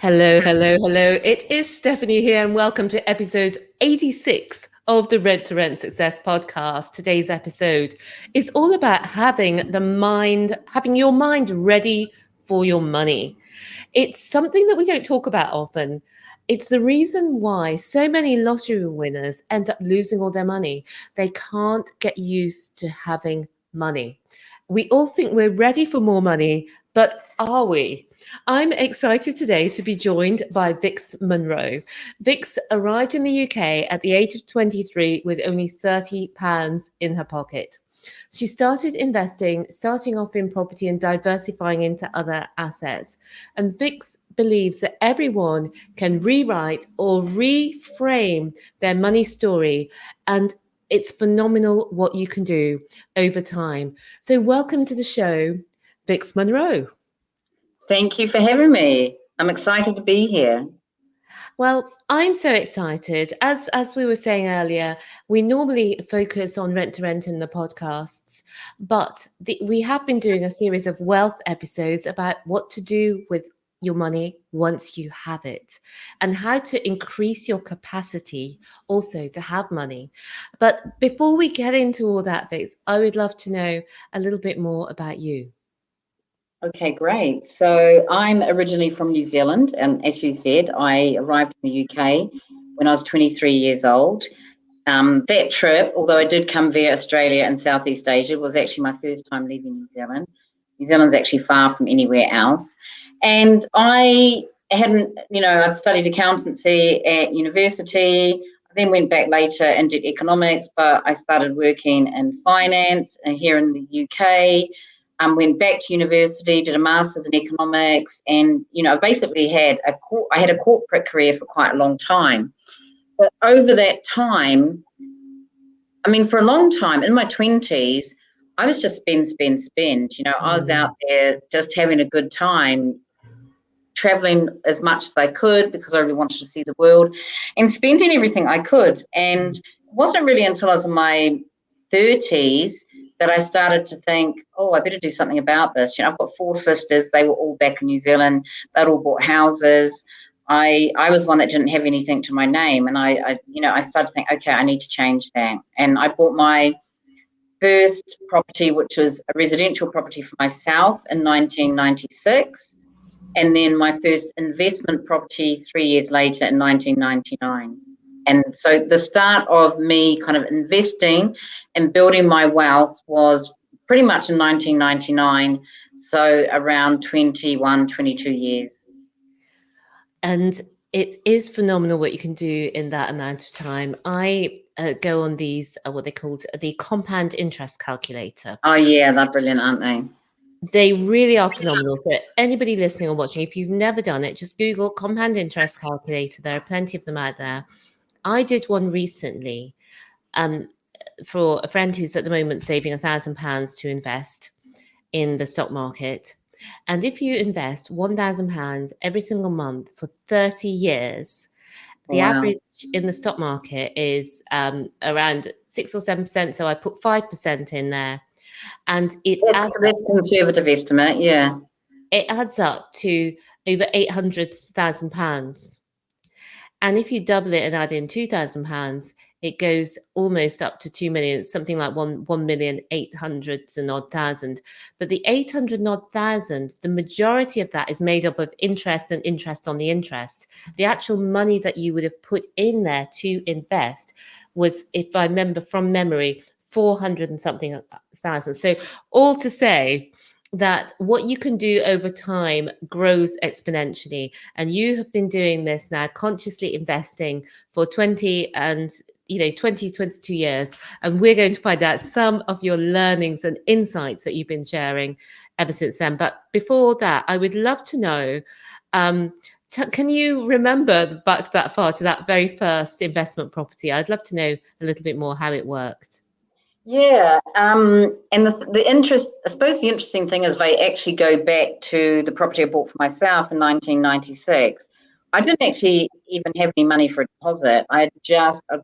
Hello, hello, hello. It is Stephanie here, and welcome to episode 86 of the Rent to Rent Success podcast. Today's episode is all about having your mind ready for your money. It's something that we don't talk about often. It's the reason why so many lottery winners end up losing all their money. They can't get used to having money. We all think we're ready for more money, but are we? I'm excited today to be joined by Vix Munro. Vix arrived in the UK at the age of 23 with only £30 in her pocket. She started investing, starting off in property and diversifying into other assets. And Vix believes that everyone can rewrite or reframe their money story. And it's phenomenal what you can do over time. So, welcome to the show, Vix Monroe. Thank you for having me. I'm excited to be here. Well, I'm so excited. As we were saying earlier, we normally focus on rent to rent in the podcasts, but we have been doing a series of wealth episodes about what to do with your money once you have it and how to increase your capacity also to have money. But before we get into all that, Vix, I would love to know a little bit more about you. Okay, great. So I'm originally from New Zealand, and as you said, I arrived in the UK when I was 23 years old. That trip, although I did come via Australia and Southeast Asia, was actually my first time leaving New Zealand. New Zealand's actually far from anywhere else. And I hadn't, I'd studied accountancy at university. I then went back later and did economics, but I started working in finance here in the UK. Went back to university, did a master's in economics, and I basically I had a corporate career for quite a long time. But over that time, for a long time in my 20s, I was just spend, spend, spend. I was out there just having a good time, traveling as much as I could because I really wanted to see the world and spending everything I could. And it wasn't really until I was in my 30s that I started to think, oh, I better do something about this. I've got four sisters. They were all back in New Zealand. They'd all bought houses. I was one that didn't have anything to my name. And I started to think, okay, I need to change that. And I bought my first property, which was a residential property for myself in 1996. And then my first investment property 3 years later in 1999. And so the start of me kind of investing and building my wealth was pretty much in 1999, so around 21, 22 years. And it is phenomenal what you can do in that amount of time. I go on these, what they called the compound interest calculator. Oh, yeah, they're brilliant, aren't they? They really are phenomenal. For anybody listening or watching, if you've never done it, just Google compound interest calculator. There are plenty of them out there. I did one recently for a friend who's at the moment saving £1,000 to invest in the stock market. And if you invest £1,000 every single month for 30 years, the average in the stock market is around 6 or 7%. So I put 5% in there. And that's conservative estimate, yeah. It adds up to over £800,000. And if you double it and add in £2,000, it goes almost up to 2 million, something like 1,800,000 and odd thousand. But the 800 odd thousand, the majority of that is made up of interest and interest on the interest. The actual money that you would have put in there to invest was, if I remember from memory, 400 and something thousand. So all to say that what you can do over time grows exponentially. And you have been doing this now, consciously investing for 22 years. And we're going to find out some of your learnings and insights that you've been sharing ever since then. But before that, I would love to know, can you remember back that far to that very first investment property? I'd love to know a little bit more how it worked. Yeah, and the interest, I suppose the interesting thing is if I actually go back to the property I bought for myself in 1996, I didn't actually even have any money for a deposit. I'd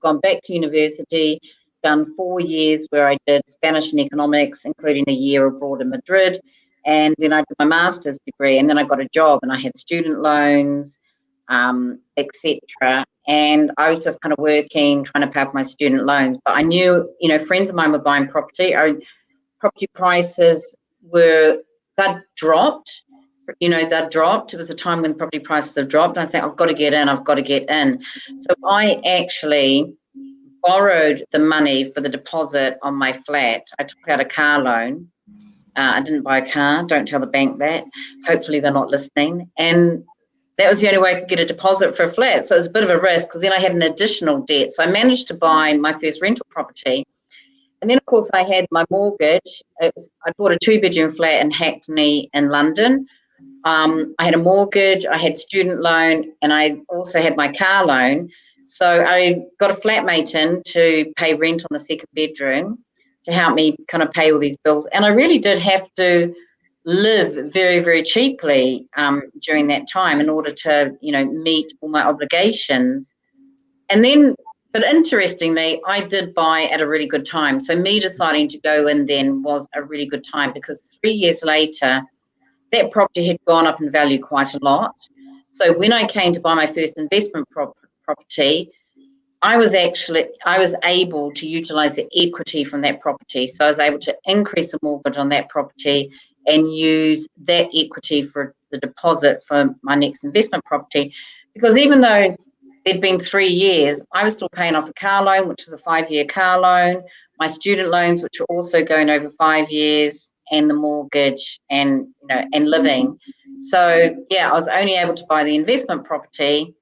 gone back to university, done 4 years where I did Spanish and economics, including a year abroad in Madrid. And then I did my master's degree, and then I got a job, and I had student loans, etc. And I was just kind of working, trying to pay off my student loans. But I knew, friends of mine were buying property. Property prices they'd dropped. They'd dropped. It was a time when property prices have dropped. And I think I've got to get in. So I actually borrowed the money for the deposit on my flat. I took out a car loan. I didn't buy a car. Don't tell the bank that. Hopefully they're not listening. And that was the only way I could get a deposit for a flat. So it was a bit of a risk because then I had an additional debt. So I managed to buy my first rental property. And then, of course, I had my mortgage. I bought a 2-bedroom flat in Hackney in London. I had a mortgage, I had student loan, and I also had my car loan. So I got a flatmate in to pay rent on the second bedroom to help me kind of pay all these bills. And I really did have to live very, very cheaply during that time in order to, meet all my obligations. And then, but interestingly, I did buy at a really good time. So me deciding to go in then was a really good time because 3 years later, that property had gone up in value quite a lot. So when I came to buy my first investment property, I was able to utilize the equity from that property. So I was able to increase the mortgage on that property and use that equity for the deposit for my next investment property. Because even though it'd been 3 years, I was still paying off a car loan, which was a 5-year car loan, my student loans, which were also going over 5 years, and the mortgage and living. So yeah, I was only able to buy the investment property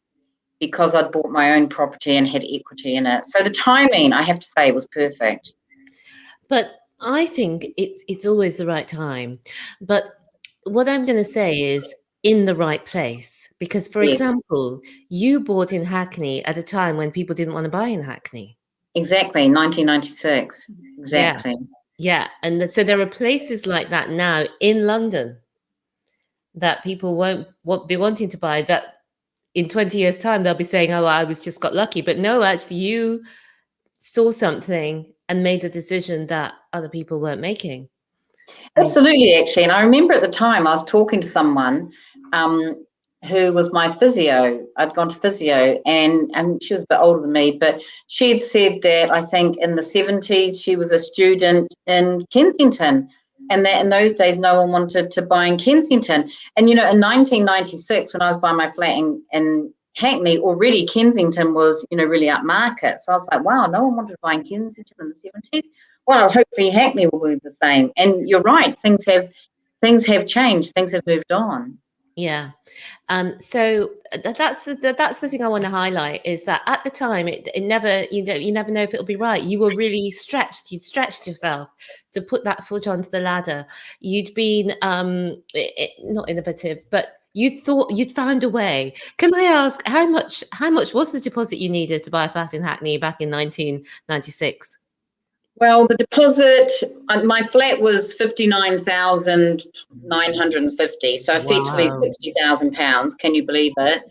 because I'd bought my own property and had equity in it. So the timing, I have to say, was perfect. But I think it's always the right time. But what I'm going to say is in the right place. Because, for example, you bought in Hackney at a time when people didn't want to buy in Hackney. Exactly, 1996. Exactly. Yeah. And so there are places like that now in London that people won't be wanting to buy, that in 20 years' time, they'll be saying, oh, I was just got lucky. But no, actually, you saw something and made a decision that other people weren't making. Absolutely, actually. And I remember at the time I was talking to someone who was my physio. I'd gone to physio and she was a bit older than me, but she had said that I think in the 70s she was a student in Kensington and that in those days no one wanted to buy in Kensington. And, in 1996 when I was buying my flat in Hackney, already Kensington was, really upmarket. So I was like, wow, no one wanted to buy in Kensington in the 70s. Well, hopefully Hackney will be the same. And you're right, things have changed, things have moved on. Yeah. So that's the thing I want to highlight is that at the time it never, you never know if it'll be right. You were really stretched. You'd stretched yourself to put that foot onto the ladder. You'd been not innovative, but you thought you'd found a way. Can I ask how much was the deposit you needed to buy a flat in Hackney back in 1996? Well, the deposit, my flat was 59,950, so effectively £60,000. Can you believe it?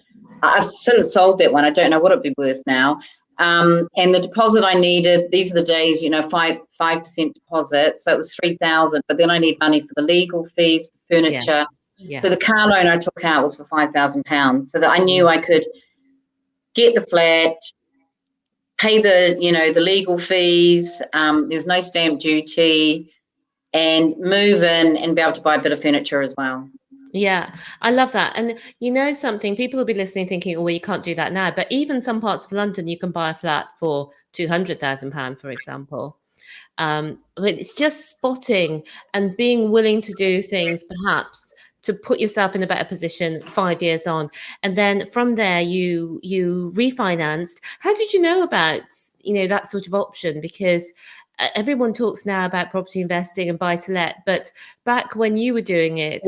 I've since sold that one. I don't know what it'd be worth now. And the deposit I needed, these are the days, 5% deposit, so it was 3,000. But then I need money for the legal fees, for furniture. Yeah. So the car loan I took out was for £5,000, so that I knew I could get the flat, pay the legal fees, there's no stamp duty, and move in and be able to buy a bit of furniture as well. Yeah, I love that. And something, people will be listening thinking, oh, well, you can't do that now. But even some parts of London, you can buy a flat for £200,000, for example. But it's just spotting and being willing to do things, perhaps, to put yourself in a better position 5 years on. And then from there, you refinanced. How did you know about, that sort of option? Because everyone talks now about property investing and buy to let, but back when you were doing it,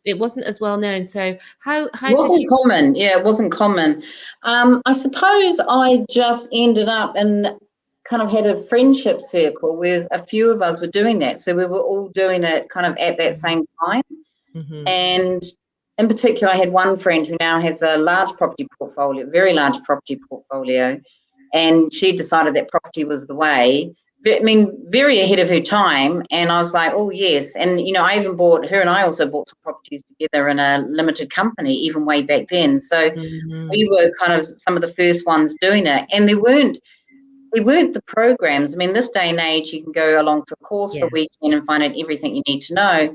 it wasn't as well known. So how it wasn't common. Yeah, it wasn't common. I suppose I just ended up and kind of had a friendship circle where a few of us were doing that. So we were all doing it kind of at that same time. Mm-hmm. And in particular, I had one friend who now has a large property portfolio, very large property portfolio, and she decided that property was the way. I mean, very ahead of her time. And I was like, oh, yes. And, I even her and I also bought some properties together in a limited company, even way back then. So we were kind of some of the first ones doing it. And there weren't the programs. I mean, this day and age, you can go along to a course for a weekend and find out everything you need to know.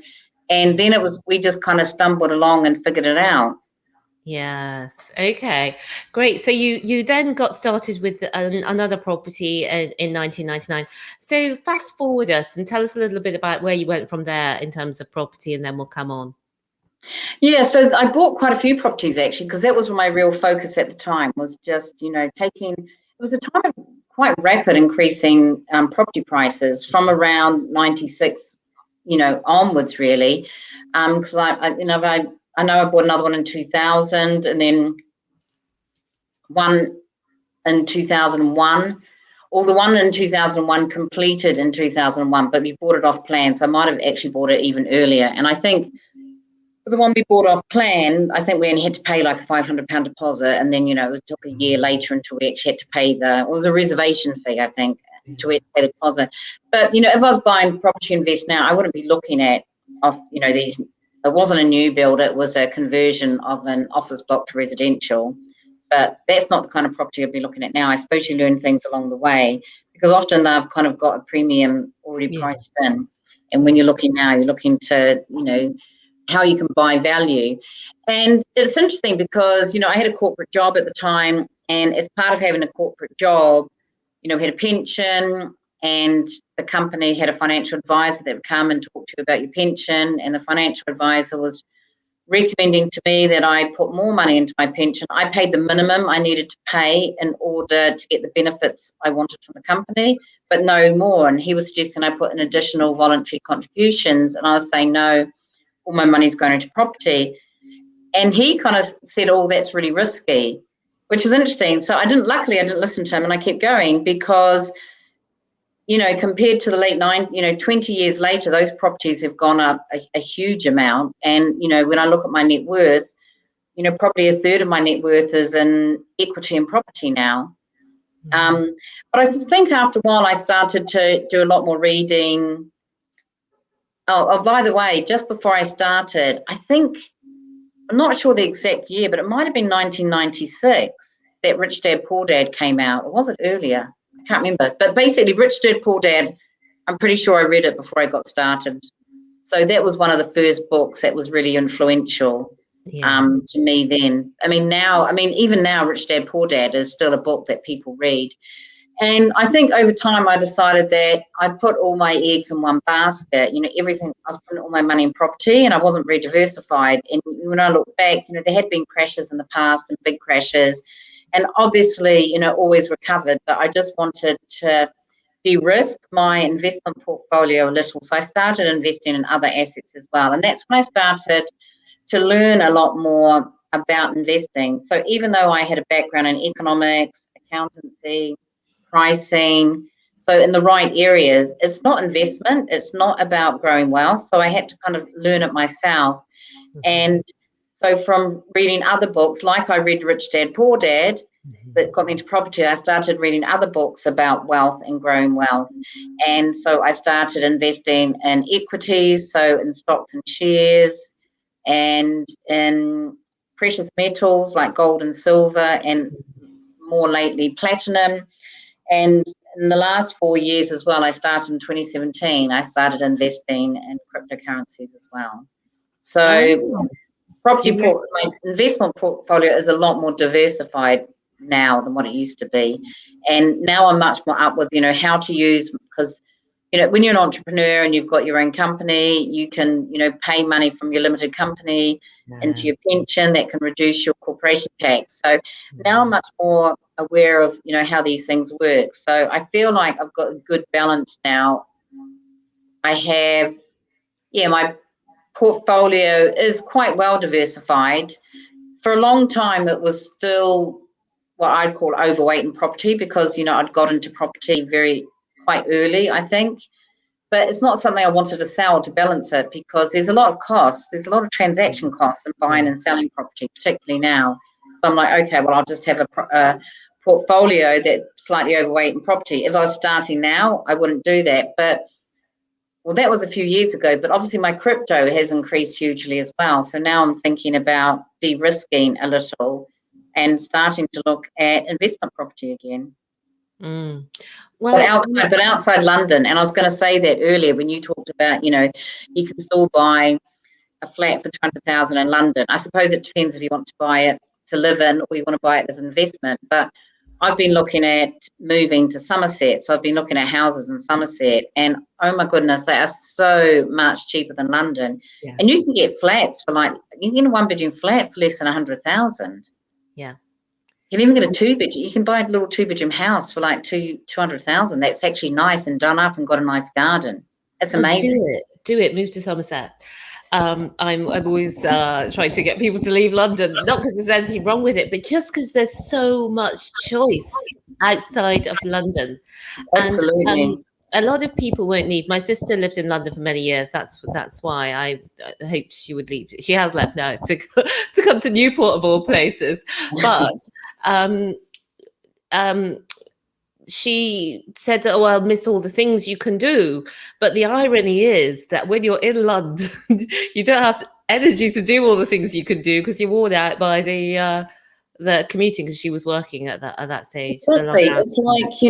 And then we just kind of stumbled along and figured it out. Yes. Okay. Great. So you then got started with another property in 1999. So fast forward us and tell us a little bit about where you went from there in terms of property, and then we'll come on. Yeah, so I bought quite a few properties actually, because that was my real focus at the time, was just, taking, it was a time of quite rapid increasing property prices from around 96, onwards really. Because I know I bought another one in 2000 and then one in 2001. Or the one in 2001 completed in 2001, but we bought it off plan. So I might have actually bought it even earlier. And I think the one we bought off plan, I think we only had to pay like a £500 deposit, and then it took a year later until we actually had to pay it was a reservation fee, I think, to pay the deposit. But if I was buying property invest now, I wouldn't be looking at these. It wasn't a new build; it was a conversion of an office block to residential. But that's not the kind of property I'd be looking at now. I suppose you learn things along the way, because often they've kind of got a premium already priced in. And when you're looking now, you're looking to how you can buy value. And it's interesting because, I had a corporate job at the time, and as part of having a corporate job, we had a pension, and the company had a financial advisor that would come and talk to you about your pension, and the financial advisor was recommending to me that I put more money into my pension. I paid the minimum I needed to pay in order to get the benefits I wanted from the company, but no more. And he was suggesting I put in additional voluntary contributions, and I was saying no, all my money's going into property. And he kind of said, oh, that's really risky, which is interesting. So luckily I didn't listen to him, and I kept going, because, compared to the late 20 years later, those properties have gone up a huge amount. And, when I look at my net worth, probably a third of my net worth is in equity and property now. But I think after a while I started to do a lot more reading. Oh, by the way, just before I started, I'm not sure the exact year, but it might have been 1996 that Rich Dad Poor Dad came out. Or was it earlier? I can't remember. But basically, Rich Dad Poor Dad, I'm pretty sure I read it before I got started. So that was one of the first books that was really influential to me then. Even now, Rich Dad Poor Dad is still a book that people read. And I think over time I decided that I'd put all my eggs in one basket, everything. I was putting all my money in property, and I wasn't very diversified. And when I look back, there had been crashes in the past, and big crashes, and obviously, always recovered. But I just wanted to de-risk my investment portfolio a little. So I started investing in other assets as well. And that's when I started to learn a lot more about investing. So even though I had a background in economics, accountancy, pricing, so in the right areas, it's not investment, it's not about growing wealth. So I had to kind of learn it myself. And so from reading other books, like I read Rich Dad Poor Dad, that got me into property, I started reading other books about wealth and growing wealth. And so I started investing in equities, so in stocks and shares, and in precious metals like gold and silver, and more lately platinum. And in the last 4 years as well, I started in 2017, I started investing in cryptocurrencies as well. So my investment portfolio is a lot more diversified now than what it used to be. And now I'm much more up with, how to use, because, when you're an entrepreneur and you've got your own company, you can, pay money from your limited company into your pension that can reduce your corporation tax. So now I'm much more aware of, how these things work. So I feel like I've got a good balance now. I have, my portfolio is quite well diversified. For a long time, it was still what I'd call overweight in property, because, I'd got into property quite early, I think. But it's not something I wanted to sell to balance it, because there's a lot of costs. There's a lot of transaction costs in buying and selling property, particularly now. So I'm like, okay, well, I'll just have a portfolio that's slightly overweight in property. If I was starting now, I wouldn't do that. But well, that was a few years ago, but obviously my crypto has increased hugely as well. So now I'm thinking about de-risking a little and starting to look at investment property again. Mm. But Well, outside London. And I was going to say that earlier when you talked about, you can still buy a flat for 200,000 in London. I suppose it depends if you want to buy it to live in or you want to buy it as an investment. But I've been looking at moving to Somerset. So I've been looking at houses in Somerset, and oh my goodness, they are so much cheaper than London. yeah. And you can get flats for you can get a 1-bedroom flat for less than 100,000. Yeah. You can even get a 2-bedroom. You can buy a little 2-bedroom house for like 200,000. That's actually nice and done up and got a nice garden. It's amazing. Do it. Move to Somerset. I'm always trying to get people to leave London, not because there's anything wrong with it, but just because there's so much choice outside of London. Absolutely. And a lot of people won't leave. My sister lived in London for many years. That's why I hoped she would leave. She has left now to come to Newport of all places. But she said, oh, I'll miss all the things you can do. But the irony is that when you're in London, you don't have energy to do all the things you can do because you're worn out by the commuting, because she was working at that stage. Exactly. It's like,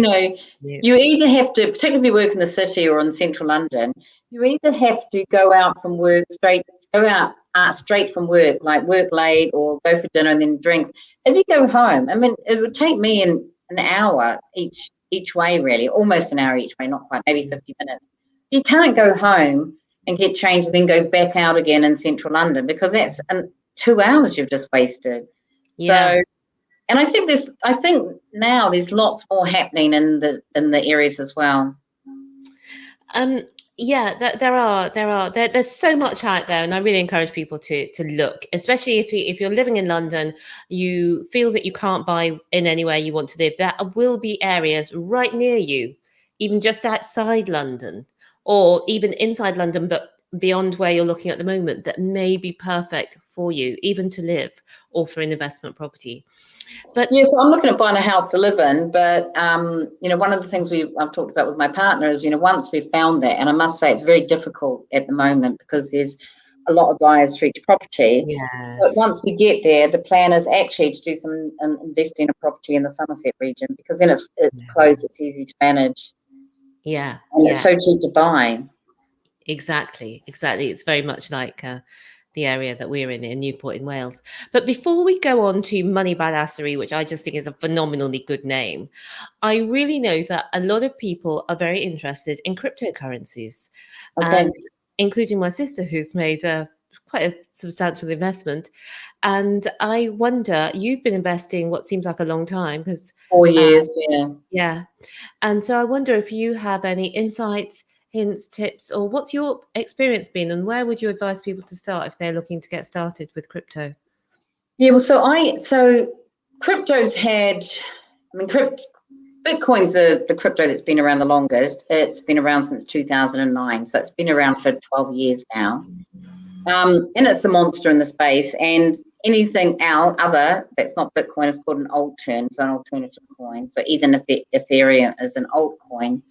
you either have to, particularly if you work in the city or in central London, you either have to go out from work straight from work, like work late or go for dinner and then drinks. If you go home, I mean, it would take me an hour each way, really, almost an hour each way, not quite, maybe 50 minutes. You can't go home and get changed and then go back out again in central London, because that's 2 hours you've just wasted. Yeah. So, and I think now there's lots more happening in the areas as well. Yeah, there's so much out there, and I really encourage people to look, especially if you're living in London, you feel that you can't buy in anywhere you want to live. There will be areas right near you, even just outside London, or even inside London, but beyond where you're looking at the moment, that may be perfect for you, even to live or for an investment property. But yeah, so I'm looking at buying a house to live in, but one of the things I've talked about with my partner is, once we've found that, and I must say it's very difficult at the moment because there's a lot of buyers for each property. yes. But once we get there, the plan is actually to do some investing in a property in the Somerset region, because then it's close, it's easy to manage. Yeah. And it's so cheap to buy. Exactly. It's very much like the area that we're in Newport in Wales. But before we go on to Money Badassery, which I just think is a phenomenally good name, I really know that a lot of people are very interested in cryptocurrencies, and including my sister, who's made quite a substantial investment. And I wonder, you've been investing what seems like a long time, because 4 years, yeah. And so I wonder if you have any insights, hints, tips, or what's your experience been, and where would you advise people to start if they're looking to get started with crypto? Yeah, well, so crypto's Bitcoin's the crypto that's been around the longest. It's been around since 2009, so it's been around for 12 years now. And it's the monster in the space, and anything other that's not Bitcoin is called an altcoin, so an alternative coin. So even if Ethereum is an altcoin,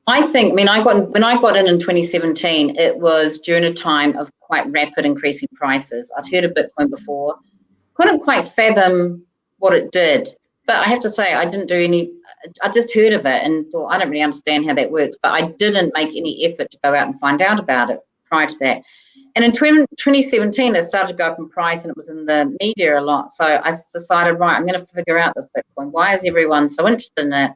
when I got in 2017, it was during a time of quite rapid increasing prices. I'd heard of Bitcoin before, couldn't quite fathom what it did. But I have to say, I just heard of it and thought, I don't really understand how that works. But I didn't make any effort to go out and find out about it prior to that. And in 2017, it started to go up in price, and it was in the media a lot. So I decided, right, I'm going to figure out this Bitcoin. Why is everyone so interested in it?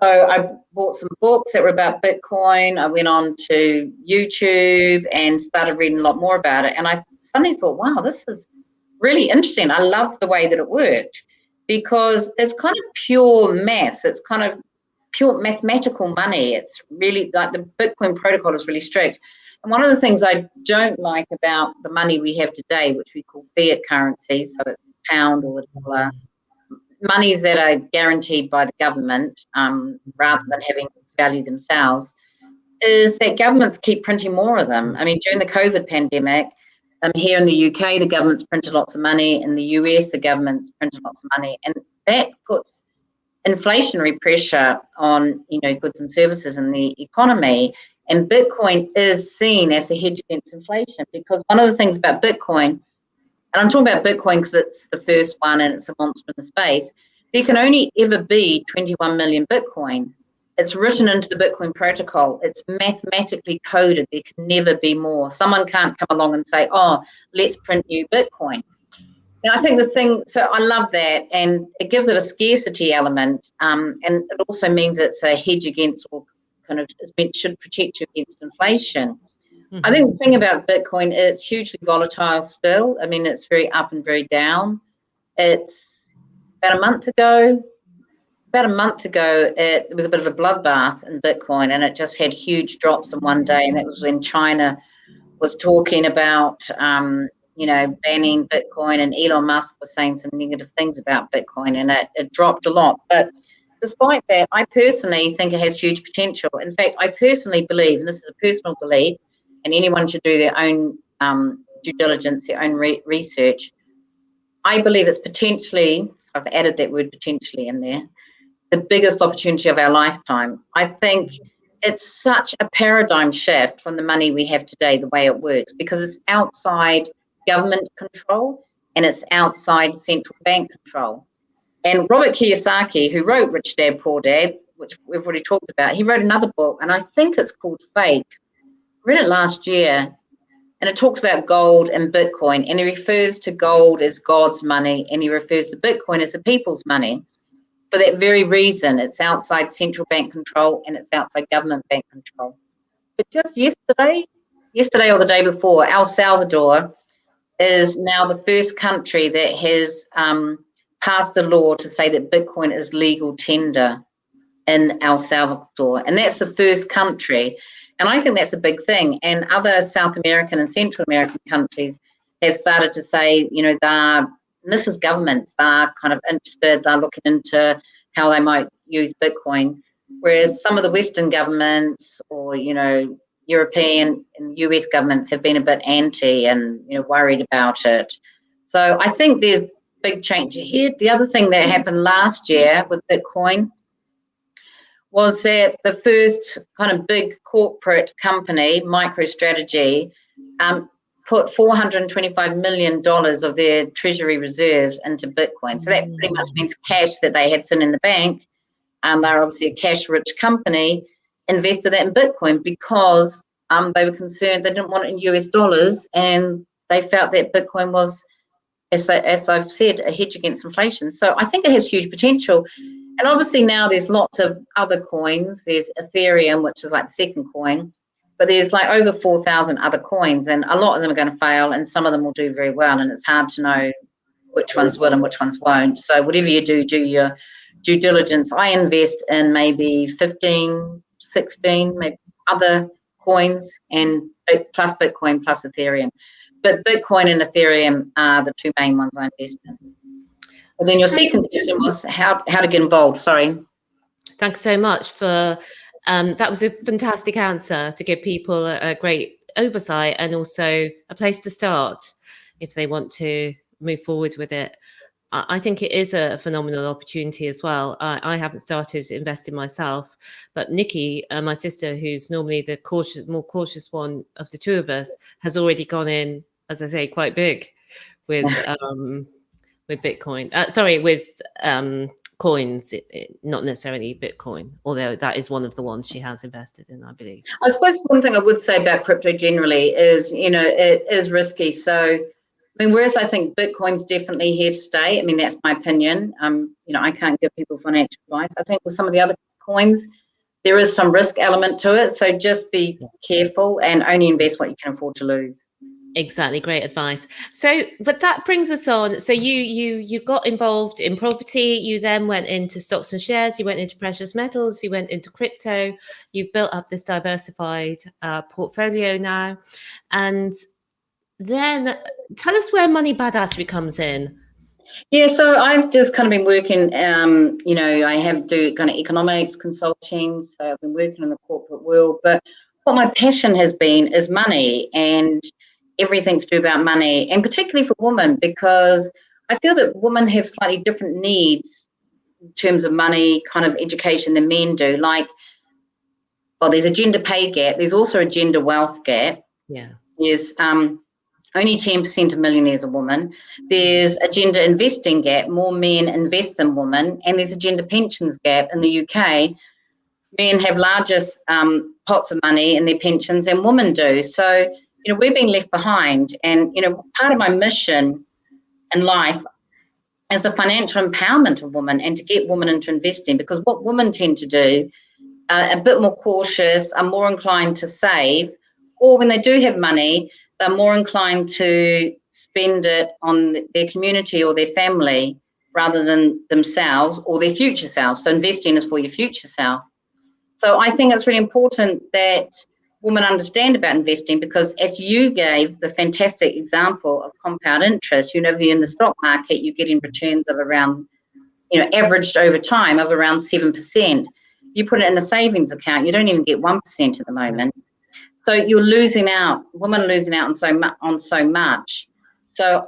So I bought some books that were about Bitcoin. I went on to YouTube and started reading a lot more about it. And I suddenly thought, wow, this is really interesting. I love the way that it worked, because it's kind of pure maths. It's kind of pure mathematical money. It's really like the Bitcoin protocol is really strict. And one of the things I don't like about the money we have today, which we call fiat currencies, so it's the pound or the dollar, monies that are guaranteed by the government rather than having value themselves, is that governments keep printing more of them. I mean, during the COVID pandemic, here in the UK, the government's printed lots of money. In the US, the government's printed lots of money. And that puts inflationary pressure on, goods and services in the economy. And Bitcoin is seen as a hedge against inflation, because one of the things about Bitcoin, and I'm talking about Bitcoin because it's the first one and it's a monster in the space, there can only ever be 21 million Bitcoin. It's written into the Bitcoin protocol. It's mathematically coded. There can never be more. Someone can't come along and say, oh, let's print new Bitcoin. Now, I think so I love that, and it gives it a scarcity element, and it also means it's a hedge against, or kind of should protect you against inflation. Mm-hmm. I think the thing about Bitcoin, it's hugely volatile still. I mean, it's very up and very down. It's about a month ago, it was a bit of a bloodbath in Bitcoin, and it just had huge drops in one day, and that was when China was talking about banning Bitcoin, and Elon Musk was saying some negative things about Bitcoin, and it dropped a lot. But despite that, I personally think it has huge potential. In fact, I personally believe, and this is a personal belief, and anyone should do their own due diligence, their own research, I believe it's potentially, so I've added that word potentially in there, the biggest opportunity of our lifetime. I think it's such a paradigm shift from the money we have today, the way it works, because it's outside government control and it's outside central bank control. And Robert Kiyosaki, who wrote Rich Dad, Poor Dad, which we've already talked about, he wrote another book, and I think it's called Fake. I read it last year, and it talks about gold and Bitcoin, and he refers to gold as God's money, and he refers to Bitcoin as the people's money. For that very reason, it's outside central bank control and it's outside government bank control. But just yesterday or the day before, El Salvador is now the first country that has passed a law to say that Bitcoin is legal tender in El Salvador. And that's the first country. And I think that's a big thing. And other South American and Central American countries have started to say, and this is governments, they're kind of interested, they're looking into how they might use Bitcoin, whereas some of the Western governments or, European and US governments have been a bit anti and, worried about it. So I think there's big change ahead. The other thing that happened last year with Bitcoin was that the first kind of big corporate company, MicroStrategy, put $425 million of their treasury reserves into Bitcoin. So that pretty much means cash that they had sitting in the bank. They're obviously a cash-rich company, invested that in Bitcoin because they were concerned, they didn't want it in US dollars, and they felt that Bitcoin was, as I've said, a hedge against inflation. So I think it has huge potential. And obviously now there's lots of other coins. There's Ethereum, which is like the second coin. But there's like over 4,000 other coins, and a lot of them are going to fail, and some of them will do very well, and it's hard to know which ones will and which ones won't. So whatever you do, do your due diligence. I invest in maybe 15, 16, maybe other coins, and plus Bitcoin plus Ethereum. But Bitcoin and Ethereum are the two main ones I invest in. And then your second question was how to get involved. Sorry. Thanks so much for that was a fantastic answer to give people a great oversight and also a place to start if they want to move forward with it. I think it is a phenomenal opportunity as well. I haven't started investing myself, but Nikki, my sister, who's normally the more cautious one of the two of us, has already gone in, as I say, quite big with Bitcoin. With coins, not necessarily Bitcoin, although that is one of the ones she has invested in, I believe. I suppose one thing I would say about crypto generally is, it is risky. So, whereas I think Bitcoin's definitely here to stay, that's my opinion. I can't give people financial advice. I think with some of the other coins, there is some risk element to it. So just be careful and only invest what you can afford to lose. Exactly. Great advice. So, but that brings us on. So you got involved in property. You then went into stocks and shares. You went into precious metals. You went into crypto. You've built up this diversified portfolio now. And then tell us where Money Badassery comes in. Yeah, so I've just kind of been working, I have do kind of economics, consulting. So I've been working in the corporate world. But what my passion has been is money and everything to do about money, and particularly for women, because I feel that women have slightly different needs in terms of money kind of education than men do. Like, well, there's a gender pay gap. There's also a gender wealth gap. Yeah. There's only 10% of millionaires are women. There's a gender investing gap. More men invest than women. And there's a gender pensions gap in the UK. Men have largest pots of money in their pensions than women do. So, we're being left behind. And, part of my mission in life is a financial empowerment of women and to get women into investing, because what women tend to do are a bit more cautious, are more inclined to save, or when they do have money, they're more inclined to spend it on their community or their family rather than themselves or their future self. So investing is for your future self. So I think it's really important that women understand about investing, because as you gave the fantastic example of compound interest, if you're in the stock market, you're getting returns of around, averaged over time of around 7%. You put it in a savings account, you don't even get 1% at the moment. So you're losing out, women are losing out on so much. So,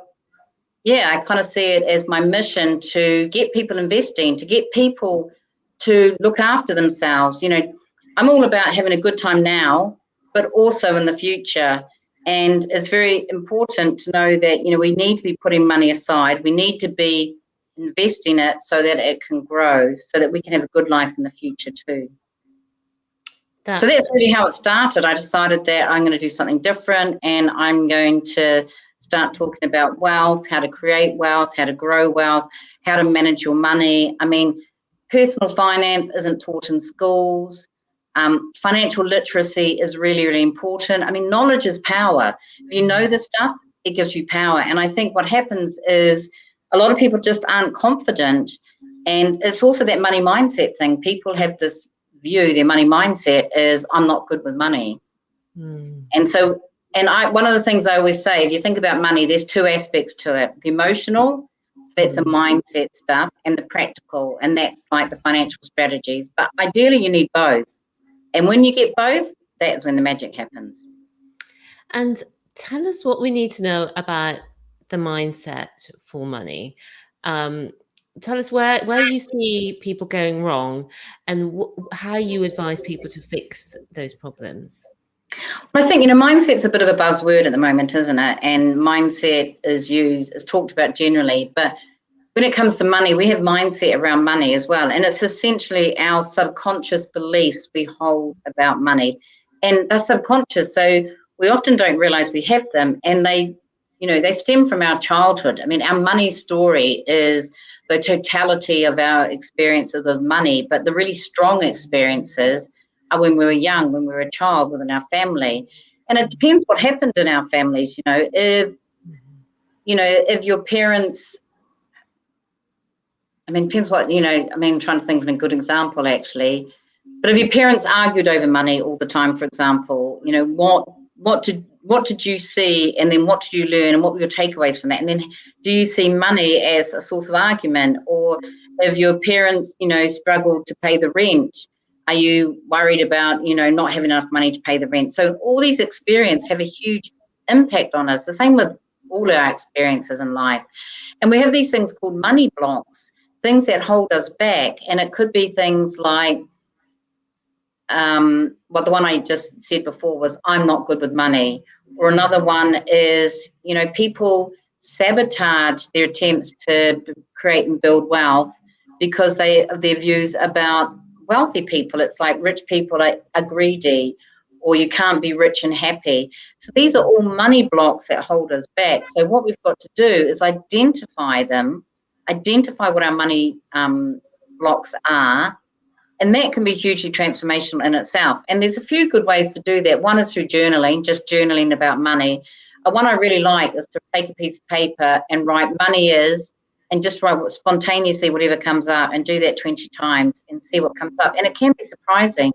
yeah, I kind of see it as my mission to get people investing, to get people to look after themselves. I'm all about having a good time now, but also in the future. And it's very important to know that, we need to be putting money aside. We need to be investing it so that it can grow, so that we can have a good life in the future too. So that's really how it started. I decided that I'm going to do something different, and I'm going to start talking about wealth, how to create wealth, how to grow wealth, how to manage your money. I mean, personal finance isn't taught in schools. Financial literacy is really, really important. I mean, knowledge is power. If you know this stuff, it gives you power. And I think what happens is a lot of people just aren't confident. And it's also that money mindset thing. People have this view, their money mindset is, I'm not good with money. And so, one of the things I always say, if you think about money, there's two aspects to it. The emotional, so that's the mindset stuff, and the practical, and that's like the financial strategies. But ideally, you need both. And when you get both, that's when the magic happens. And tell us what we need to know about the mindset for money. Tell us where you see people going wrong, and how you advise people to fix those problems. Well, I think, mindset's a bit of a buzzword at the moment, isn't it? And mindset is talked about generally, but when it comes to money, we have mindset around money as well. And it's essentially our subconscious beliefs we hold about money. And they're subconscious, so we often don't realize we have them. And they stem from our childhood. I mean, our money story is the totality of our experiences of money, but the really strong experiences are when we were young, when we were a child within our family. And it depends what happened in our families. If your parents, depends what, trying to think of a good example actually. But if your parents argued over money all the time, for example, what did you see, and then what did you learn, and what were your takeaways from that? And then do you see money as a source of argument? Or if your parents, struggled to pay the rent, are you worried about, not having enough money to pay the rent? So all these experiences have a huge impact on us. The same with all our experiences in life. And we have these things called money blocks, things that hold us back. And it could be things like, well, the one I just said before was, I'm not good with money. Or another one is, people sabotage their attempts to create and build wealth because of their views about wealthy people. It's like rich people are greedy, or you can't be rich and happy. So these are all money blocks that hold us back. So what we've got to do is identify them, identify what our money blocks are, and that can be hugely transformational in itself. And there's a few good ways to do that. One is through journaling, just journaling about money. One I really like is to take a piece of paper and write money is, and just write spontaneously whatever comes up, and do that 20 times and see what comes up. And it can be surprising.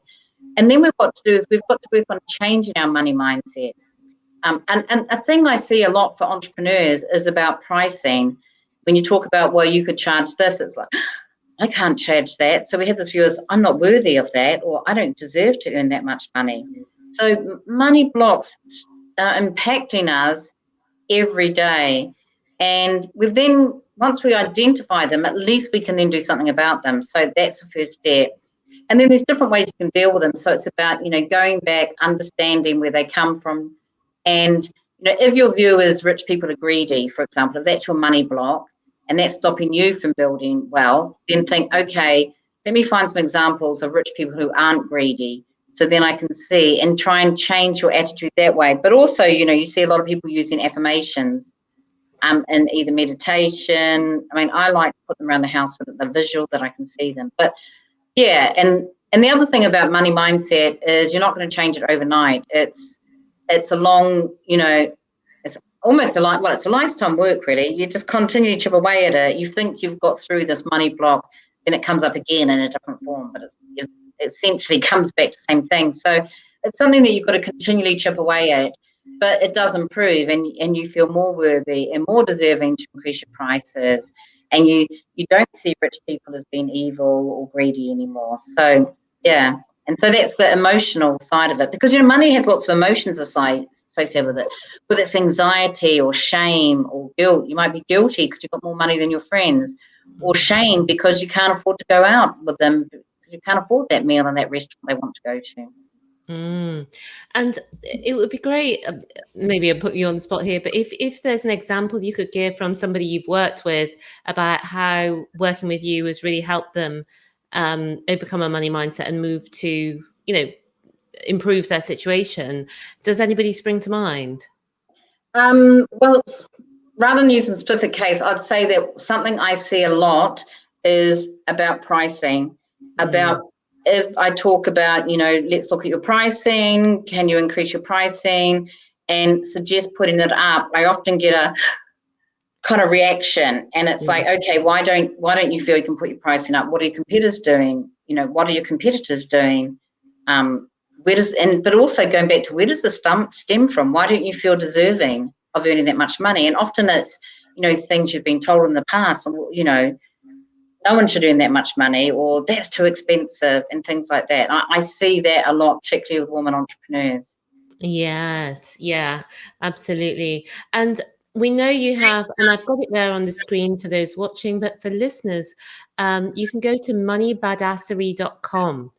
And then we've got to work on changing our money mindset. And a thing I see a lot for entrepreneurs is about pricing. When you talk about, well, you could charge this, it's like, I can't charge that. So we have this view as, I'm not worthy of that, or I don't deserve to earn that much money. So money blocks are impacting us every day. And we've then once we identify them, at least we can then do something about them. So that's the first step. And then there's different ways you can deal with them. So it's about, going back, understanding where they come from. And, if your view is rich people are greedy, for example, if that's your money block and that's stopping you from building wealth, then think, okay, let me find some examples of rich people who aren't greedy. So then I can see and try and change your attitude that way. But also, you see a lot of people using affirmations in either meditation. I mean, I like to put them around the house so that they're visual, that I can see them. But yeah, and the other thing about money mindset is you're not going to change it overnight. It's a long, it's almost it's a lifetime work, really. You just continue to chip away at it. You think you've got through this money block, then it comes up again in a different form, but it essentially comes back to the same thing. So it's something that you've got to continually chip away at, but it does improve, and you feel more worthy and more deserving to increase your prices, and you don't see rich people as being evil or greedy anymore. So yeah. And so that's the emotional side of it, because money has lots of emotions associated with it, whether it's anxiety or shame or guilt. You might be guilty because you've got more money than your friends, or shame because you can't afford to go out with them, because you can't afford that meal in that restaurant they want to go to. And it would be great, maybe I'll put you on the spot here, but if there's an example you could give from somebody you've worked with about how working with you has really helped them overcome a money mindset and move to, improve their situation. Does anybody spring to mind? Well, rather than using a specific case, I'd say that something I see a lot is about pricing, about if I talk about, let's look at your pricing, can you increase your pricing, and suggest putting it up, I often get a kind of reaction, and it's like, okay, why don't you feel you can put your pricing up? What are your competitors doing? What are your competitors doing? But also going back to, where does the stem from? Why don't you feel deserving of earning that much money? And often it's, things you've been told in the past, no one should earn that much money, or that's too expensive, and things like that. I see that a lot, particularly with women entrepreneurs. Yes, yeah, absolutely. And we know you have, and I've got it there on the screen for those watching, but for listeners, you can go to moneybadassery.com,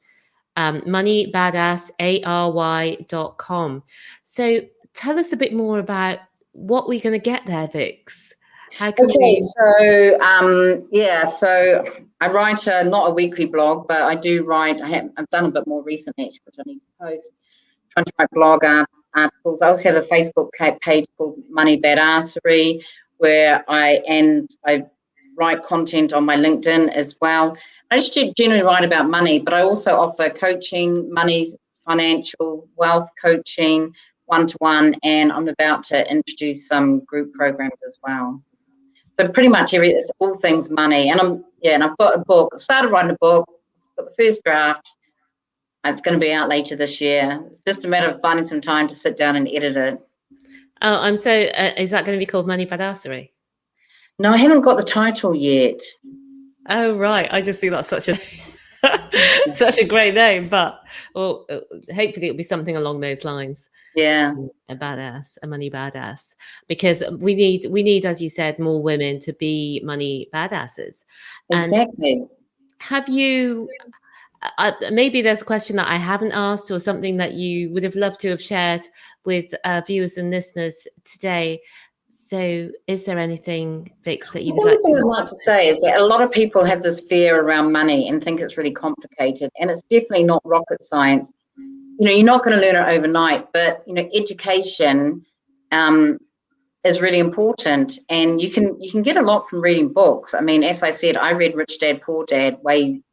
moneybadassary.com. So tell us a bit more about what we're going to get there, Vix. How can Okay, so so I write not a weekly blog, but I do write. I've done a bit more recently, which I need to post. Trying to write blog articles. I also have a Facebook page called Money Badassery, where I write content on my LinkedIn as well. I just generally write about money, but I also offer coaching, money, financial, wealth coaching, one-to-one, and I'm about to introduce some group programs as well. So pretty much it's all things money. And I've got a book. I started writing a book, got the first draft. It's going to be out later this year. It's just a matter of finding some time to sit down and edit it. Oh, is that going to be called Money Badassery? No, I haven't got the title yet. Oh, right. I just think that's such a such a great name, but hopefully it'll be something along those lines. Yeah. A badass, a money badass, because we need, as you said, more women to be money badasses. Exactly. And have you, maybe there's a question that I haven't asked, or something that you would have loved to have shared with viewers and listeners today. So is there anything, Vix, that you would like to... The thing I'd like to say is that a lot of people have this fear around money and think it's really complicated, and it's definitely not rocket science. You're not going to learn it overnight, but education is really important, and you can get a lot from reading books. I mean, as I said, I read Rich Dad Poor Dad way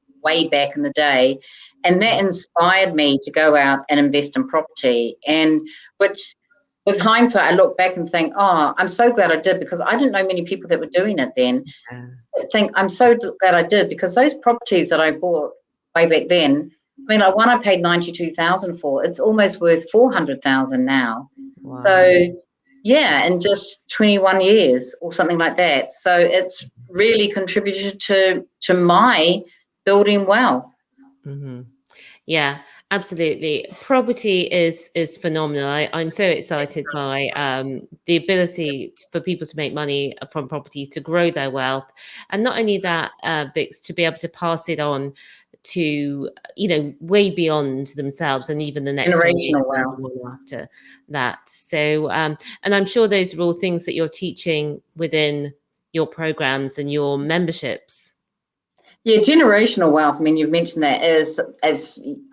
back in the day, and that inspired me to go out and invest in property, and which, with hindsight, I look back and think, oh, I'm so glad I did, because I didn't know many people that were doing it then. I think I'm so glad I did, because those properties that I bought way back then, I mean, like one I paid $92,000 for, it's almost worth $400,000 now. Wow. So yeah, in just 21 years or something like that. So it's really contributed to my building wealth. Mm-hmm. Yeah, absolutely. Property is phenomenal. I'm so excited by the ability for people to make money from property, to grow their wealth, and not only that, Vix, to be able to pass it on to, way beyond themselves and even the next generation Generational and the wealth. one after that. So, and I'm sure those are all things that you're teaching within your programs and your memberships. Yeah, generational wealth. I mean, you've mentioned that as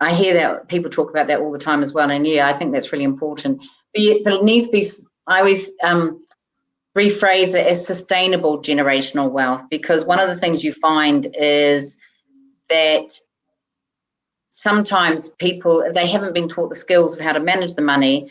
I hear that people talk about that all the time as well. And yeah, I think that's really important. But it needs to be, I always rephrase it as sustainable generational wealth, because one of the things you find is that sometimes people, if they haven't been taught the skills of how to manage the money,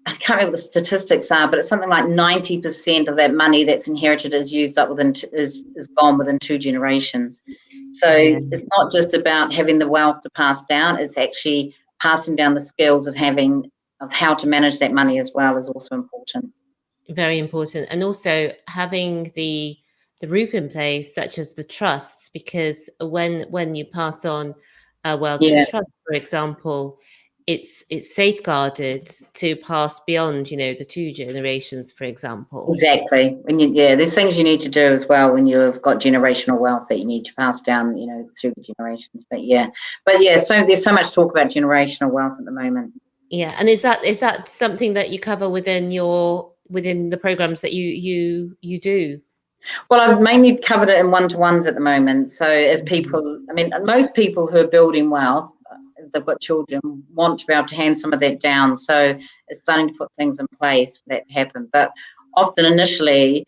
I can't remember what the statistics are, but it's something like 90% of that money that's inherited is used up is gone within 2 generations. So Yeah. it's not just about having the wealth to pass down; it's actually passing down the skills of how to manage that money as well is also important. Very important. And also having the roof in place, such as the trusts, because when you pass on wealth in a Yeah. trust, for example, it's safeguarded to pass beyond, the 2 generations, for example. Exactly. There's things you need to do as well when you've got generational wealth that you need to pass down, through the generations. So there's so much talk about generational wealth at the moment. Yeah. And is that something that you cover within the programs that you do? Well, I've mainly covered it in one-to-ones at the moment. So if Mhm. people, I mean, most people who are building wealth, if they've got children, want to be able to hand some of that down. So it's starting to put things in place for that to happen. But often initially,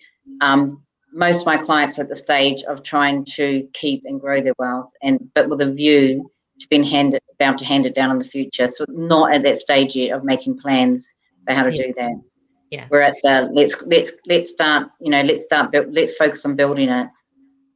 most of my clients are at the stage of trying to keep and grow their wealth, but with a view to be able to hand it down in the future. So not at that stage yet of making plans for how to Yeah. do that. Yeah. We're at the let's start, let's focus on building it.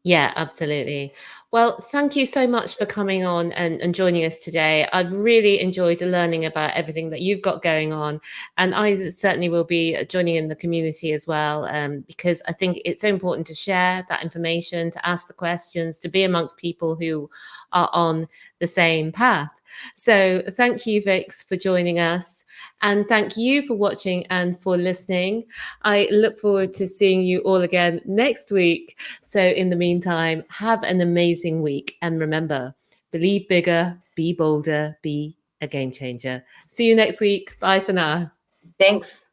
Yeah, absolutely. Well, thank you so much for coming on and joining us today. I've really enjoyed learning about everything that you've got going on. And I certainly will be joining in the community as well, because I think it's so important to share that information, to ask the questions, to be amongst people who are on the same path. So thank you, Vix, for joining us. And thank you for watching and for listening. I look forward to seeing you all again next week. So in the meantime, have an amazing week. And remember, believe bigger, be bolder, be a game changer. See you next week. Bye for now. Thanks.